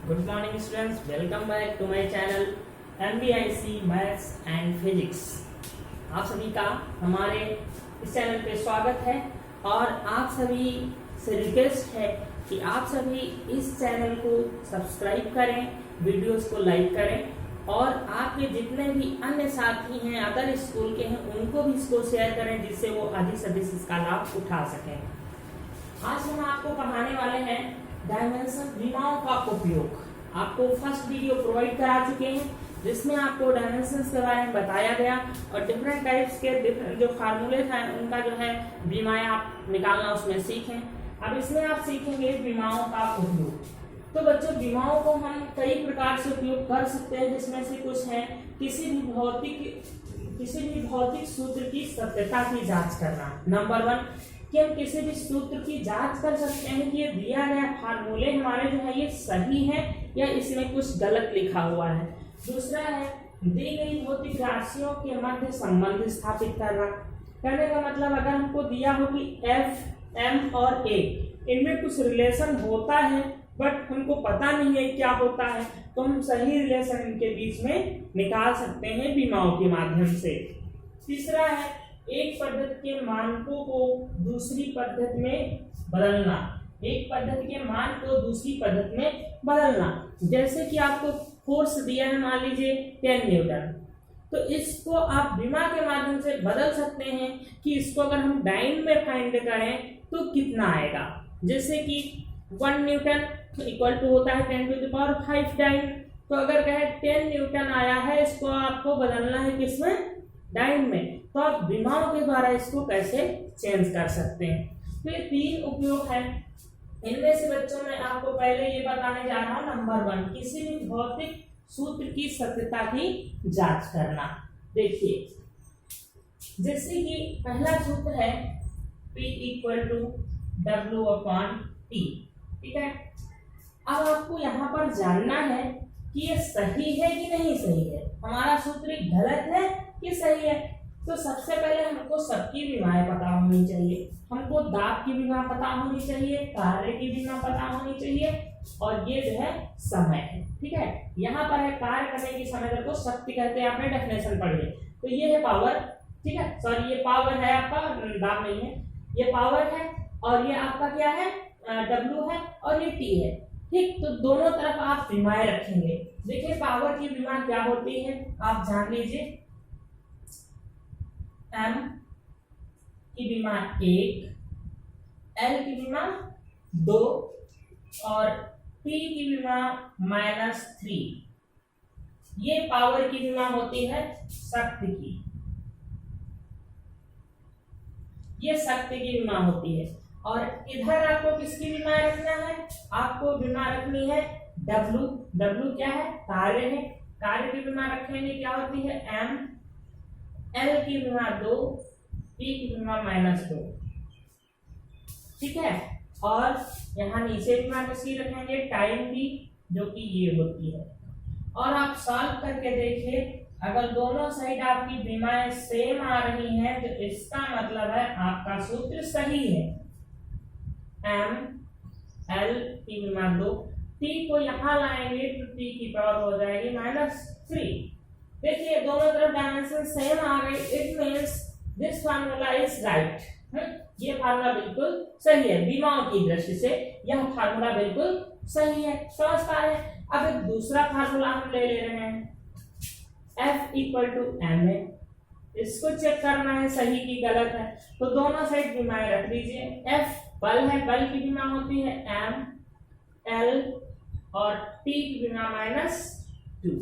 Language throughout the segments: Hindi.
Good morning students, welcome back to my channel MBIC maths and physics. आप सभी का हमारे इस चैनल पे स्वागत है और आप सभी से रिक्वेस्ट है कि आप सभी इस चैनल को सब्सक्राइब करें, वीडियोस को लाइक करें और आपके जितने भी अन्य साथी हैं अदर स्कूल के हैं उनको भी इसको शेयर करें जिससे वो अधिक से अधिक इसका लाभ उठा सकें। आज हम आपको पढ़ाने वाले हैं डायमेंशन विमाओं का उपयोग। आपको फर्स्ट वीडियो प्रोवाइड करा चुके हैं जिसमें आपको डायमेंशंस के बारे में बताया गया और डिफरेंट टाइप्स के डिफरेंट जो फार्मूले हैं उनका जो है विमाएं आप निकालना उसमें सीखें। अब इसमें आप सीखेंगे विमाओं का उपयोग। तो बच्चों, विमाओं को हम कई प्रकार से उपयोग कर सकते हैं जिसमें से कुछ है किसी भी भौतिक सूत्र की सत्यता की जांच करना। नंबर 1 कि हम किसी भी सूत्र की जांच कर सकते हैं कि ये दिया गया फार्मूले हमारे जो है ये सही है या इसमें कुछ गलत लिखा हुआ है। दूसरा है दी गई भौतिक राशियों के मध्य संबंध स्थापित करना। कहने का मतलब अगर हमको दिया हो कि F, M और A इनमें कुछ रिलेशन होता है बट हमको पता नहीं है क्या होता है तो हम सही रिलेशन इनके बीच में निकाल सकते हैं विमाओं के माध्यम से। तीसरा है एक पद्धति के मानकों को दूसरी पद्धति में बदलना। एक पद्धति के मान को दूसरी पद्धति में बदलना, जैसे कि आपको फोर्स दिया है मान लीजिए 10 न्यूटन, तो इसको आप विमा के माध्यम से बदल सकते हैं कि इसको अगर हम डाइन में फाइंड करें तो कितना आएगा। जैसे कि 1 न्यूटन इक्वल टू होता है 10⁵ डाइन, तो अगर कहे 10 न्यूटन आया है इसको आपको बदलना है किसमें, डाइन में, तो आप विमाओं के द्वारा इसको कैसे चेंज कर सकते हैं। तो ये 3 उपयोग है। इनमें से बच्चों में आपको पहले ये बताने जा रहा हूं नंबर 1 किसी भी भौतिक सूत्र की सत्यता की जांच करना। देखिए जैसे कि पहला सूत्र है P = W/T, ठीक है। अब आपको यहाँ पर जानना है कि ये सही है कि नहीं सही है, हमारा सूत्र गलत है कि सही है। तो सबसे पहले हमको सबकी विमाएं पता होनी चाहिए। हमको दाब की विमा पता होनी चाहिए, कार्य की विमा पता होनी चाहिए और ये जो है समय है, ठीक है। यहाँ पर है कार्य करने की समय को शक्ति कहते हैं, आपने डेफिनेशन पढ़ी है। तो ये है पावर, ठीक है, सॉरी ये पावर है आपका, दाब नहीं है, ये पावर है और ये आपका क्या है W है और ये T है, ठीक। तो दोनों तरफ आप विमाएं रखेंगे। देखिए पावर की विमा क्या होती है आप जान लीजिए। M की विमा 1, L की विमा 2 और T की विमा -3। ये पावर की विमा होती है शक्ति की, ये शक्ति की विमा होती है। और इधर आपको किसकी विमा रखना है, आपको विमा रखनी है W। W क्या है, कार्य है, कार्य की विमा रखेंगे क्या होती है M, L की विमा 2, T की विमा -2, ठीक है। और यहाँ नीचे विमा किसकी रखेंगे, टाइम की, जो कि ये होती है। और आप सॉल्व करके देखिए अगर दोनों साइड आपकी विमाएं सेम आ रही हैं तो इसका मतलब है आपका सूत्र सही है। M, L की विमा 2, T को यहाँ लाएंगे तो T की पावर हो जाएगी -3। देखिए दोनों तरफ डायमेंशन सेम आ गए, it means this formula is right. ये फार्मूला बिल्कुल सही है, विमाओं की दृष्टि से यह फार्मूला बिल्कुल सही है, समझ पा रहे हैं। अब एक दूसरा फार्मूला हम ले रहे हैं F = ma, इसको चेक करना है सही की गलत है। तो दोनों साइड विमाएं रख दीजिए। F बल है, बल की विमा होती है M, L और T की विमा -2।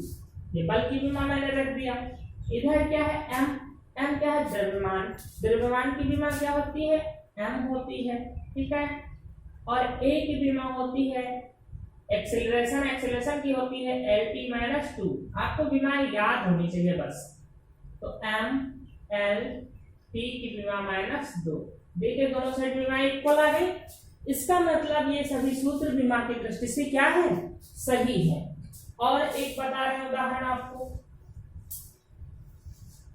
ये बल की विमा मैंने रख दिया। इधर क्या है M, M क्या है द्रव्यमान, द्रव्यमान की विमा क्या होती है M होती है, ठीक है। और A की विमा होती है एक्सेलरेशन, एक्सेलरेशन की होती है LT -2। आपको विमा याद होनी चाहिए बस। तो M, L, T की विमा -2। देखिए दोनों साइड विमा इक्वल आ गई, इसका मतलब ये सभी सूत्र विमा की दृष्टि से क्या है, सही है। और एक बता रहे हैं उदाहरण आपको,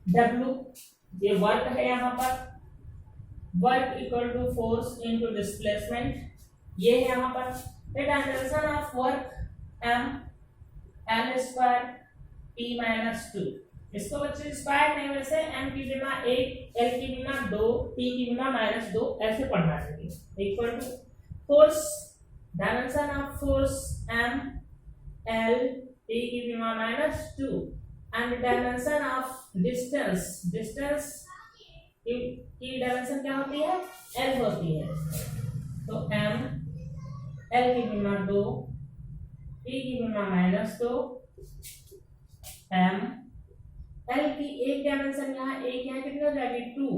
W ये वर्क है, यहाँ पर वर्क = फोर्स × डिस्प्लेसमेंट, ये है यहाँ पर dimension of work M L square T minus two. इसको बच्चे स्क्वायर नहीं, वैसे एम की विमा 1, एल की विमा 2, टी की विमा -2 ऐसे पढ़ना चाहिए। Equal to force, dimension of force M L T की विमा -2 and dimension of distance, distance की डायमेंशन क्या होती है, एल होती है। तो एम एल की विमा 2, टी की विमा -2, एम एल की एक डायमेंशन यहाँ एक यहाँ कितनी हो जाएगी 2,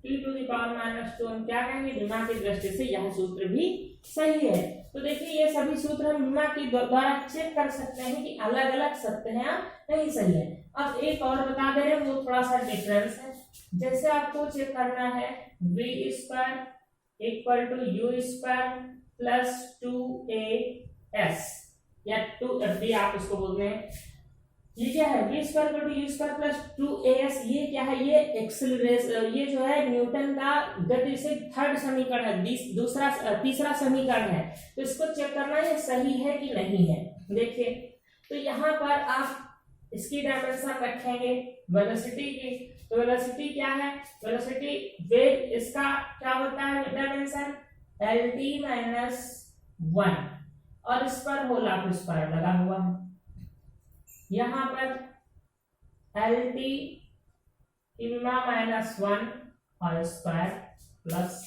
टी टू द पावर -2। हम क्या कहेंगे, विमा की दृष्टि से यह सूत्र भी सही है। तो देखिए ये सभी सूत्र हम विमा के द्वारा चेक कर सकते हैं कि अलग अलग सत्य है या नहीं सही है। अब एक और बता दे रहे हैं, वो थोड़ा सा डिफरेंस है। जैसे आपको चेक करना है V square equal to U square plus 2as या 2b आप उसको बोलते हैं। ये क्या है, V square to U square plus 2as, ये क्या है, ये एक्सेलरेशन, ये जो है न्यूटन का गति से थर्ड समीकरण है, तीसरा समीकरण है। तो इसको चेक करना है सही है कि नहीं है। देखिए तो यहाँ पर आप इसकी डायमेंशन रखेंगे वेलोसिटी की, तो वेलोसिटी क्या है, वेलोसिटी वेग, इसका क्या होता है डायमेंशन lt -1 और इस पर होल ऑफ स्क्वायर लगा हुआ है। यहाँ पर LT की विमा -1 और स्क्वायर प्लस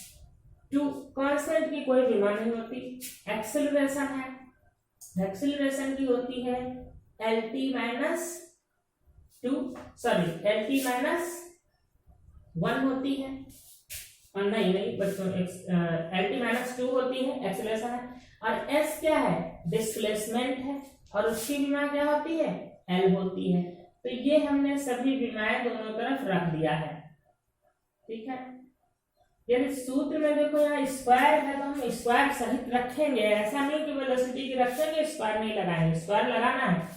2, कांस्टेंट की कोई विमा नहीं होती। एक्सेलरेशन है, एक्सेलरेशन की होती है LT -1 होती है, और नहीं बच्चों LT -2 होती है, एक्सेलरेशन है। और S क्या है, डिस्प्लेसमेंट है, और उसकी विमा क्या होती है, L होती है। तो ये हमने सभी विमाएं दोनों तरफ रख दिया है, ठीक है। यदि सूत्र में देखो यहाँ स्क्वायर है तो हम स्क्वायर सहित रखेंगे, ऐसा नहीं कि वेलोसिटी की रखेंगे स्क्वायर नहीं लगाएंगे, स्क्वायर लगाना है।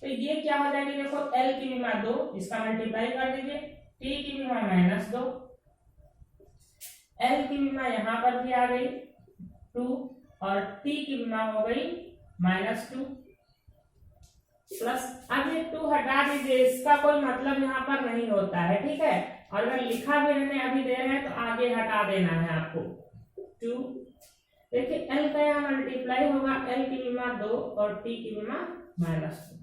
तो ये क्या हो जाएगी, देखो L की विमा 2, इसका मल्टीप्लाई कर दीजिए, T की विमा -2, L की विमा यहाँ पर भी आ गई 2 और T की विमा हो गई -2 प्लस, अब ये 2 हटा दीजिए, इसका कोई मतलब यहाँ पर नहीं होता है, ठीक है। और अगर लिखा भी हमने अभी दे रहे हैं तो आगे हटा देना है आपको 2। देखिए L का यहाँ मल्टीप्लाई होगा, L की विमा 2 और T की विमा -2,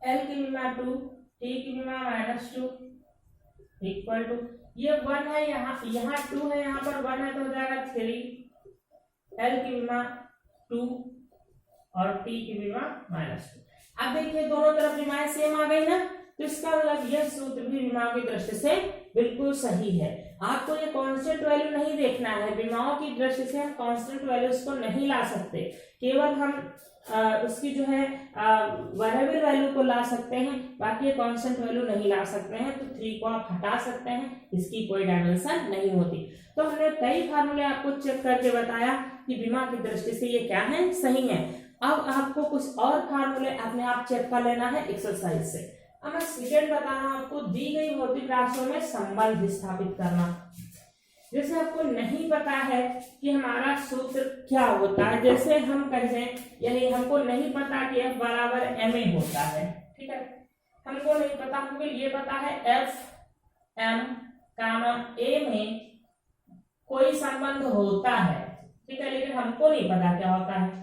L की विमा 2, T की विमा -2 इक्वल टू, ये 1 है यहाँ 2 है, यहाँ पर 1 है तो हो जाएगा 3, L की विमा 2 और T की विमा -2। अब देखिए दोनों तरफ विमाएं सेम आ गई ना, तो इसका मतलब यह सूत्र भी विमा की दृष्टि से बिल्कुल सही है। आपको ये कांस्टेंट वैल्यू नहीं देखना है, विमाओं की दृष्टि से हम कांस्टेंट वैल्यूज को नहीं ला सकते, केवल हम उसकी जो है वेरिएबल वैल्यू को ला सकते हैं, बाकी ये कांस्टेंट वैल्यू नहीं ला सकते हैं। तो 3 को आप हटा सकते हैं, इसकी कोई डायमेंशन नहीं होती। तो हमने कई फार्मूले आपको चेक करके बताया कि विमा की दृष्टि से ये क्या है, सही है। अब आपको कुछ और फार्मूले अपने आप चेक कर लेना है एक्सरसाइज से। अब मैं सेकेंड बता रहा हूं आपको, दी गई भौतिक राशियों में संबंध स्थापित करना। जैसे आपको नहीं पता है कि हमारा सूत्र क्या होता है, जैसे हम कहें यानी हमको नहीं पता कि F बराबर ma होता है, ठीक है, हमको नहीं पता, हमको ये पता है F M a में कोई संबंध होता है, ठीक है, लेकिन हमको नहीं पता क्या होता है।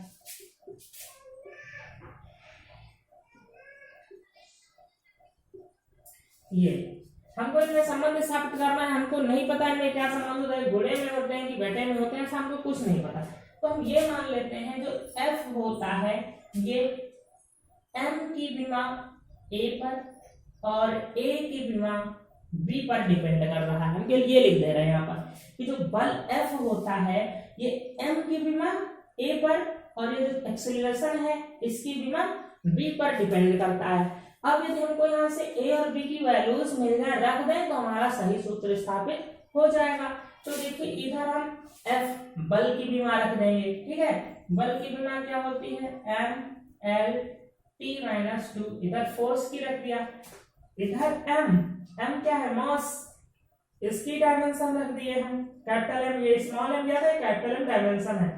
ये हमको इनमें संबंध स्थापित करना है, हमको नहीं पता इनमें क्या संबंध होता है, घोड़े में होते हैं कि बेटे में होते हैं, ऐसा हमको कुछ नहीं पता। तो हम ये मान लेते हैं जो F होता है ये M की विमा A पर और A की विमा B पर डिपेंड कर रहा है। हम ये लिख दे रहे हैं यहाँ पर कि जो बल F होता है ये M की विमा A पर और ये जो एक्सेलरेशन है इसकी विमा B पर डिपेंड करता है। अब यदि हमको यहाँ से A और B की वैल्यूज मिल जाए, रख दें, तो हमारा सही सूत्र स्थापित हो जाएगा। तो देखिए इधर हम F बल की विमा रख देंगे, ठीक है, बल की विमा क्या होती है M L T -2, इधर फोर्स की रख दिया, इधर M क्या है मास, इसकी डायमेंशन रख दिए हम कैपिटल M, ये स्मॉल m दिया था, कैपिटल M डायमेंशन है।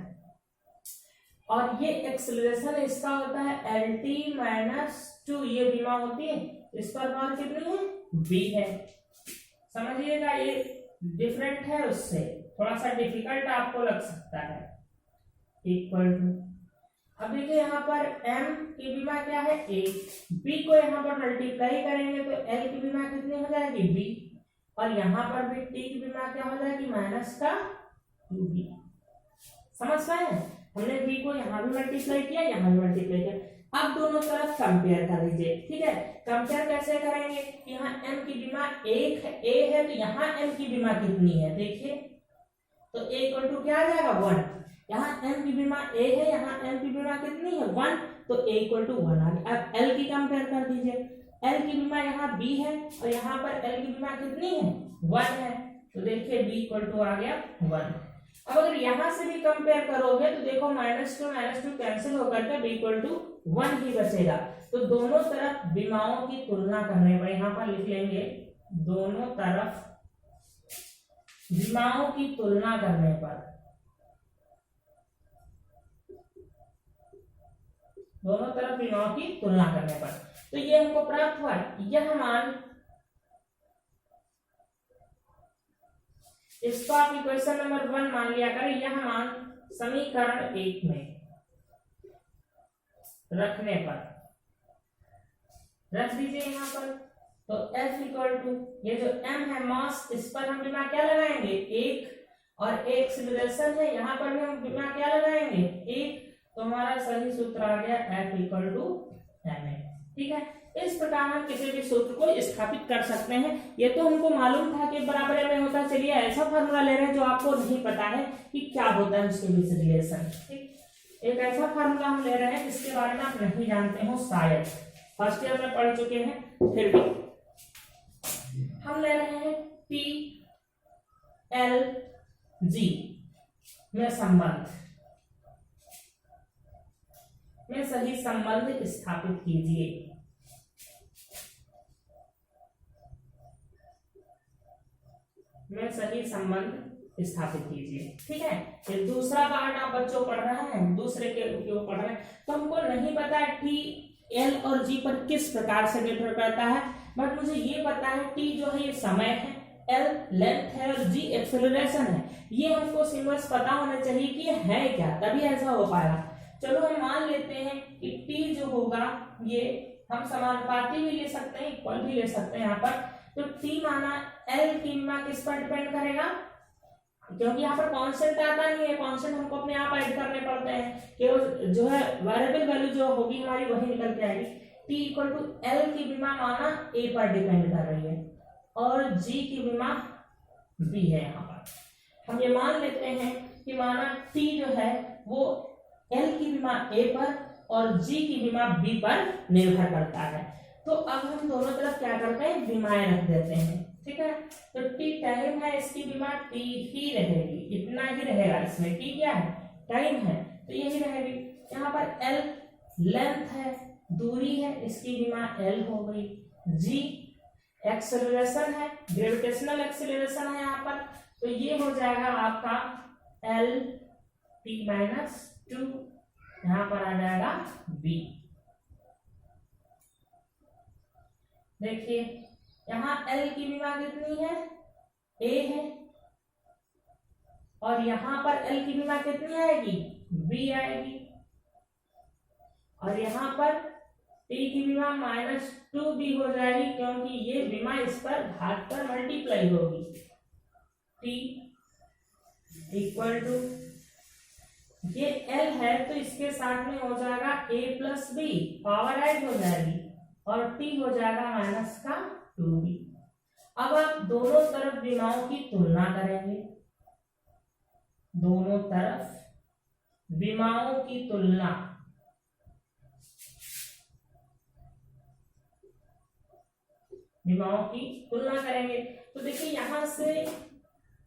और ये एक्सेलरेशन इसका होता है LT माइनस 2, ये बीमा होती है, इस पर पावर कितनी है, B है। समझिएगा ये डिफरेंट है उससे, थोड़ा सा डिफिकल्ट आपको लग सकता है। इक्वल टू, अब देखिए यहाँ पर M की बीमा क्या है, A, B को यहाँ पर मल्टीप्लाई करेंगे तो L की बीमा कितनी हो जाएगी, B, और यहाँ पर भी T की बीमा क्या हो जाएगी, माइनस का 2B। समझ पाए, हमने B को यहाँ भी मल्टीप्लाई किया, यहाँ भी मल्टीप्लाई किया। अब दोनों तरफ कंपेयर कर लीजिए, ठीक है। कंपेयर कैसे करेंगे, यहाँ M की बीमा एक है, A है, तो यहाँ M की बीमा कितनी है, देखिए तो A इक्वल टू क्या आ जाएगा, 1। यहाँ M की बीमा A है, यहाँ M की बीमा कितनी है, 1, तो A इक्वल टू 1 आ गया। अब L की कंपेयर कर दीजिए, L की बीमा यहाँ B है और यहाँ पर L की बीमा कितनी है, 1 है, तो देखिए B इक्वल टू आ गया 1। अब अगर यहाँ से भी कंपेयर करोगे तो देखो माइनस टू कैंसिल होकर के B इक्वल टू 1 ही बचेगा। तो दोनों तरफ बीमाओं की तुलना करने पर, यहाँ पर लिख लेंगे दोनों तरफ बीमाओं की तुलना करने पर, दोनों तरफ बीमाओं की तुलना करने पर, तो ये हमको प्राप्त हुआ, यह मान, इसको आप इक्वेशन नंबर 1 मान लिया करें, यह मान समीकरण 1 में रखने पर रख दीजिए यहाँ पर। तो F इक्वल टू, ये जो M है मास, इस पर हम बीमा क्या लगाएंगे, 1, और एक्सेलरेशन है, यहाँ पर भी हम बीमा क्या लगाएंगे, 1, तो हमारा सही सूत्र आ गया F इक्वल टू ma। ठीक है, इस प्रकार हम किसी भी सूत्र को स्थापित कर सकते हैं। ये तो हमको मालूम था कि बराबर में होता है, चलिए ऐसा फार्मूला ले रहे हैं जो आपको नहीं पता है कि क्या होता है उसके बीच रिलेशन। ठीक, एक ऐसा फार्मूला हम ले रहे हैं जिसके बारे में आप नहीं जानते हो, शायद फर्स्ट ईयर में पढ़ चुके हैं, फिर भी हम ले रहे हैं PLG में संबंध में सही संबंध स्थापित कीजिए। में सही संबंध स्थापित कीजिए। ठीक है, ये दूसरा पार्ट आप बच्चों पढ़ रहे हैं, दूसरे के उपयोग पढ़ रहे हैं, तो हमको नहीं पता है T, L और G पर किस प्रकार से निर्भर करता है, बट मुझे ये पता है T जो है ये समय है, L लेंथ है और G एक्सेलरेशन है। ये हमको सिंबल्स पता होने चाहिए कि ये है क्या, तभी ऐसा हो पाएगा। चलो हम मान लेते हैं कि T जो होगा ये हम समानुपाती भी ले सकते हैं, इक्वल भी ले सकते हैं यहाँ पर। तो T माना L की बीमा किस पर डिपेंड करेगा, क्योंकि यहाँ पर कांस्टेंट आता नहीं है, कांस्टेंट हमको अपने आप ऐड करने पड़ते हैं, केवल जो है वेरिएबल वैल्यू जो होगी हमारी वही निकल के आएगी। T इक्वल टू L की बीमा माना A पर डिपेंड कर रही है और G की बीमा B है। यहाँ पर हम ये मान लेते हैं कि माना T जो है वो L की बीमा A पर और G की बीमा B पर निर्भर करता है। तो अब हम दोनों तरफ क्या करते हैं, बीमाएं रख देते हैं। ठीक है, तो T टाइम है, इसकी बीमा T ही रहेगी, इतना ही रहेगा, इसमें T क्या है, टाइम है, तो यही रहेगी। यहाँ पर L लेंथ है, दूरी है, इसकी बीमा L हो गई। G एक्सेलरेशन है, ग्रेविटेशनल एक्सेलरेशन है यहाँ पर, तो ये हो जाएगा आपका L T माइनस 2, यहाँ पर आ जाएगा B। देखिए यहाँ L की बीमा कितनी है, A है, और यहाँ पर L की बीमा कितनी आएगी, B आएगी, और यहाँ पर T की बीमा माइनस 2B हो जाएगी, क्योंकि ये बीमा इस पर घात पर मल्टीप्लाई होगी। T इक्वल टू, ये L है तो इसके साथ में हो जाएगा A plus B, power add हो जाएगी, और T हो जाएगा माइनस का 2B। अब आप दोनों तरफ बीमाओं की तुलना करेंगे, दोनों तरफ बीमाओं की तुलना, बीमाओं की तुलना करेंगे तो देखिए यहाँ से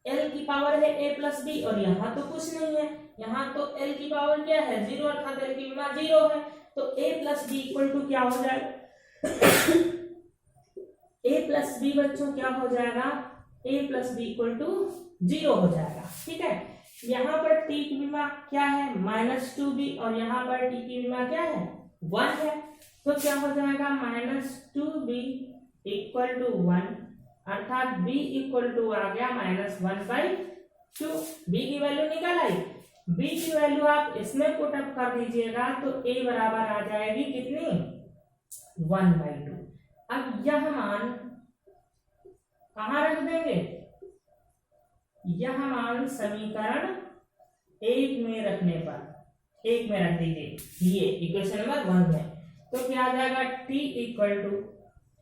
L की पावर है A प्लस B और यहाँ तो कुछ नहीं है, यहाँ तो L की पावर क्या है, 0, अर्थात L की बीमा 0 है, तो A plus B equal to क्या हो जाएगा A प्लस B बच्चों क्या हो जाएगा, A plus B equal to 0 हो जाएगा। ठीक है, यहाँ पर टी की विमा क्या है -2b और यहाँ पर टी की विमा क्या है 1 है, तो क्या हो जाएगा -2b इक्वल टू 1, अर्थात b इक्वल टू आ गया -1/2। b की वैल्यू निकल आई, b की वैल्यू आप इसमें पुट अप कर दीजिएगा तो a बराबर आ जाएगी कितनी 1/2। अब यह मान कहाँ रख देंगे, यह मान समीकरण 1 में रखने पर 1 में रख दीजिए, ये इक्वेशन नंबर 1 में, तो क्या आ जाएगा t इक्वल टू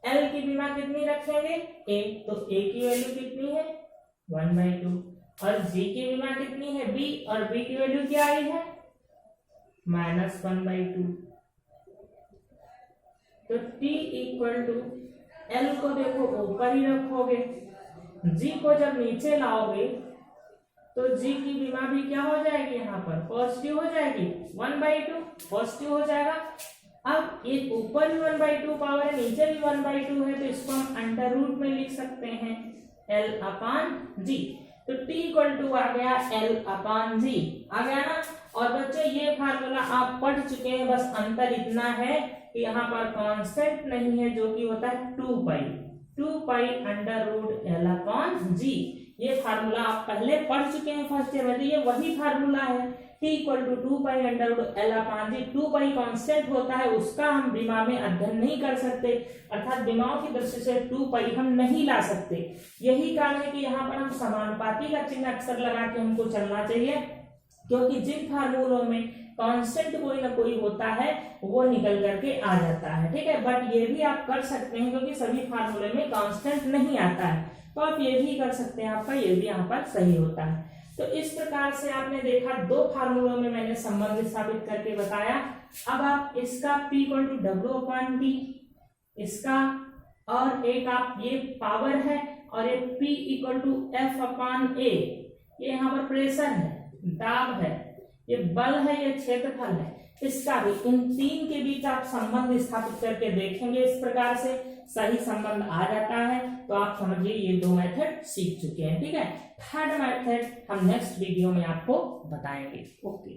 L की विमा कितनी रखेंगे a, तो a की वैल्यू कितनी है 1/2 और g की विमा कितनी है b और b की वैल्यू क्या आई है -1/2। तो t इक्वल टू L को देखो ऊपर ही रखोगे, g को जब नीचे लाओगे तो g की विमा भी क्या हो जाएगी, यहाँ पर पॉजिटिव हो जाएगी 1/2 पॉजिटिव हो जाएगा। अब ये ऊपर भी 1/2 पावर है, नीचे भी 1/2 है, तो इसको हम अंडर रूट में लिख सकते हैं L/G। तो t इक्वल टू आ गया L/G आ गया ना। और बच्चों ये फार्मूला आप पढ़ चुके हैं, बस अंतर इतना है कि यहाँ पर कांस्टेंट नहीं है जो कि होता है 2 अंडर रूट L/G। ये फार्मूला आप पहले पढ़ चुके हैं फर्स्ट ईयर में, तो ये वही फार्मूला है t equal to 2 under root L/G। 2 constant होता है, उसका हम विमा में अध्ययन नहीं कर सकते, अर्थात विमाओं की दृष्टि से 2 हम नहीं ला सकते। यही कारण है कि यहाँ पर हम समानुपाती का चिन्ह अक्सर लगा के हमको चलना चाहिए, क्योंकि जिन फार्मूलों में कांस्टेंट कोई ना कोई होता है वो निकल करके आ जाता है, ठीक है। बट ये भी आप कर सकते हैं क्योंकि सभी फार्मूले में कांस्टेंट नहीं आता है, तो आप ये भी कर सकते हैं, आपका ये भी यहाँ पर सही होता है। तो इस प्रकार से आपने देखा 2 फार्मूलों में मैंने संबंध स्थापित करके बताया। अब आप इसका P इक्वल टू W/T, इसका और एक आप ये पावर है और ये P इक्वल टू F/A, ये यहाँ पर प्रेशर है, दाब है, ये बल है, ये क्षेत्रफल है, इसका भी इन 3 के बीच आप संबंध स्थापित करके देखेंगे, इस प्रकार से सही संबंध आ जाता है, तो आप समझिए ये 2 मेथड सीख चुके हैं, ठीक है। थर्ड मेथड हम नेक्स्ट वीडियो में आपको बताएंगे। ओके।